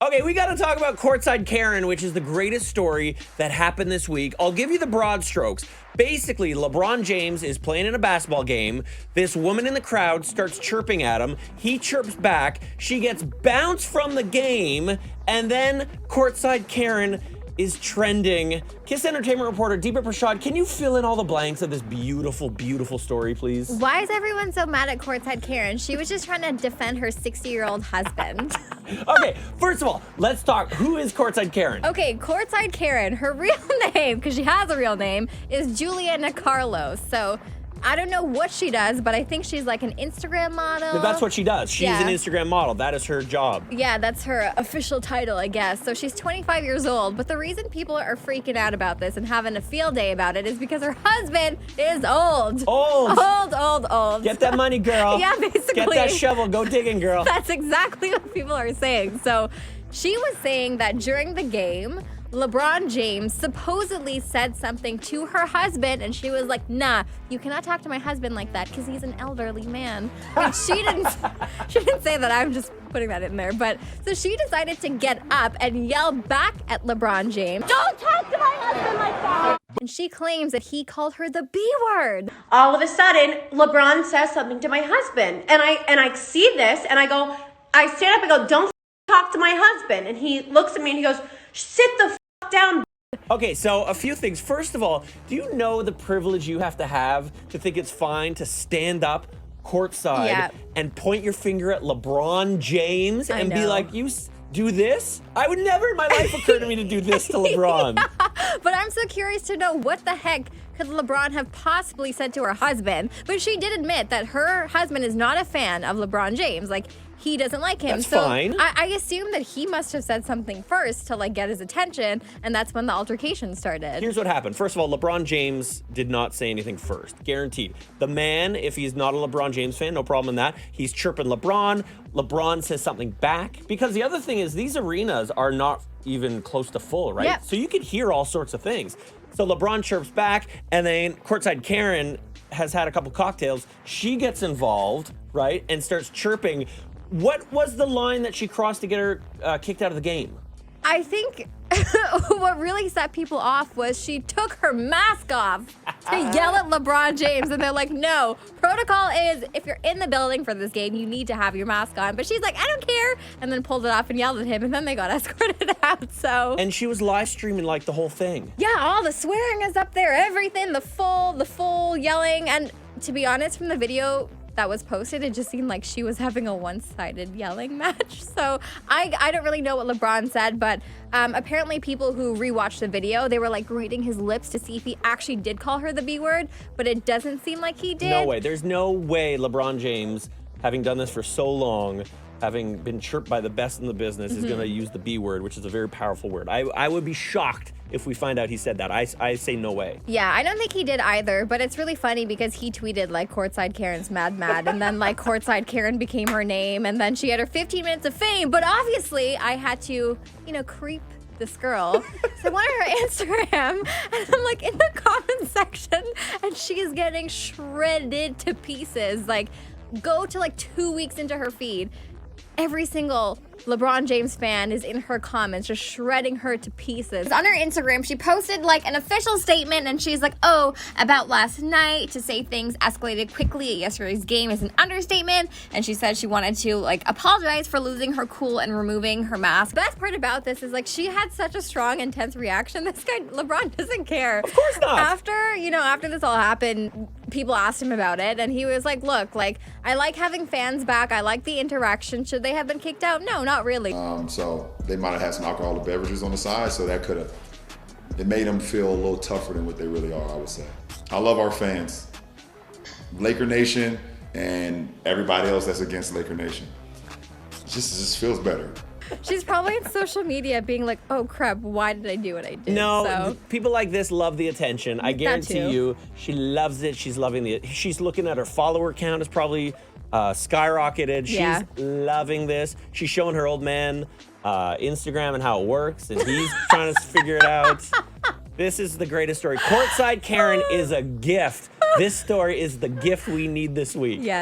Okay, we got to talk about Courtside Karen, which is the greatest story that happened this week. I'll give you the broad strokes. Basically, LeBron James is playing in a basketball game. This woman in the crowd starts chirping at him. He chirps back. She gets bounced from the game. And then Courtside Karen is trending. Kiss Entertainment reporter Deepa Prashad, can you fill in all the blanks of this beautiful, beautiful story, please? Why is everyone so mad at Courtside Karen? She was just trying to defend her 60-year-old husband. Okay, first of all, let's talk. Who is Courtside Karen? Okay, Courtside Karen, her real name, because she has a real name, is Juliana Carlos. So I don't know what she does, but I think she's like an Instagram model. That's what she does. She's an Instagram model. That is her job. Yeah, that's her official title, I guess. So she's 25 years old, but the reason people are freaking out about this and having a field day about it is because her husband is old. Old. Get that money, girl. Yeah, basically. Get that shovel. Go digging, girl. That's exactly what people are saying. So she was saying that during the game, LeBron James supposedly said something to her husband, and she was like, nah, you cannot talk to my husband like that because he's an elderly man. And she didn't say that. I'm just putting that in there. But so she decided to get up and yell back at LeBron James, don't talk to my husband like that. And she claims that he called her the B word. All of a sudden, LeBron says something to my husband. And I see this, and I stand up and go, don't talk to my husband. And he looks at me and he goes, sit the down. Okay, so a few things. First of all, do you know the privilege you have to think it's fine to stand up courtside and point your finger at LeBron James and be like, you do this? I would never in my life occur to me to do this to LeBron. Yeah, but I'm so curious to know what the heck could LeBron have possibly said to her husband. But she did admit that her husband is not a fan of LeBron James. Like, he doesn't like him. That's fine. I assume that he must have said something first to like get his attention, and that's when the altercation started. Here's what happened. First of all, LeBron James did not say anything first. Guaranteed. The man, if he's not a LeBron James fan, no problem in that. He's chirping LeBron. LeBron says something back. Because the other thing is these arenas are not even close to full, right? Yep. So you could hear all sorts of things. So LeBron chirps back, and then Courtside Karen has had a couple cocktails. She gets involved, right, and starts chirping. What was the line that she crossed to get her kicked out of the game? I think what really set people off was she took her mask off to yell at LeBron James, and they're like, no, protocol is if you're in the building for this game, you need to have your mask on. But she's like, I don't care, and then pulled it off and yelled at him, and then they got escorted out. So and she was live streaming like the whole thing. Yeah, all the swearing is up there, everything, the full yelling. And to be honest, from the video that was posted, it just seemed like she was having a one-sided yelling match. So I don't really know what LeBron said, but apparently people who rewatched the video, they were like reading his lips to see if he actually did call her the B word, but it doesn't seem like he did. No way. There's no way LeBron James, having done this for so long, having been chirped by the best in the business, is going to use the B word, which is a very powerful word. I would be shocked if we find out he said that. I say no way. Yeah, I don't think he did either, but it's really funny because he tweeted like Courtside Karen's mad, and then like Courtside Karen became her name, and then she had her 15 minutes of fame, but obviously I had to, creep this girl. So I went on her Instagram, and I'm like in the comment section, and she's getting shredded to pieces. Like, go to like 2 weeks into her feed. Every single LeBron James fan is in her comments, just shredding her to pieces. On her Instagram, she posted like an official statement, and she's like, oh, about last night, to say things escalated quickly at yesterday's game is an understatement. And she said she wanted to like apologize for losing her cool and removing her mask. The best part about this is like she had such a strong, intense reaction. This guy, LeBron, doesn't care. Of course not. After this all happened, people asked him about it, and he was like, look, like, I like having fans back. I like the interaction. Should they have been kicked out? No, not really. So they might have had some alcoholic beverages on the side, so that could have, it made them feel a little tougher than what they really are, I would say. I love our fans, Laker Nation, and everybody else that's against Laker Nation. It just feels better. She's probably on social media being like, oh crap, why did I do what I did? No, people like this love the attention. I guarantee you, she loves it. She's loving it. She's looking at her follower count is probably skyrocketed. She's loving this. She's showing her old man Instagram and how it works, and he's trying to figure it out. This is the greatest story. Courtside Karen is a gift. This story is the gift we need this week. Yes.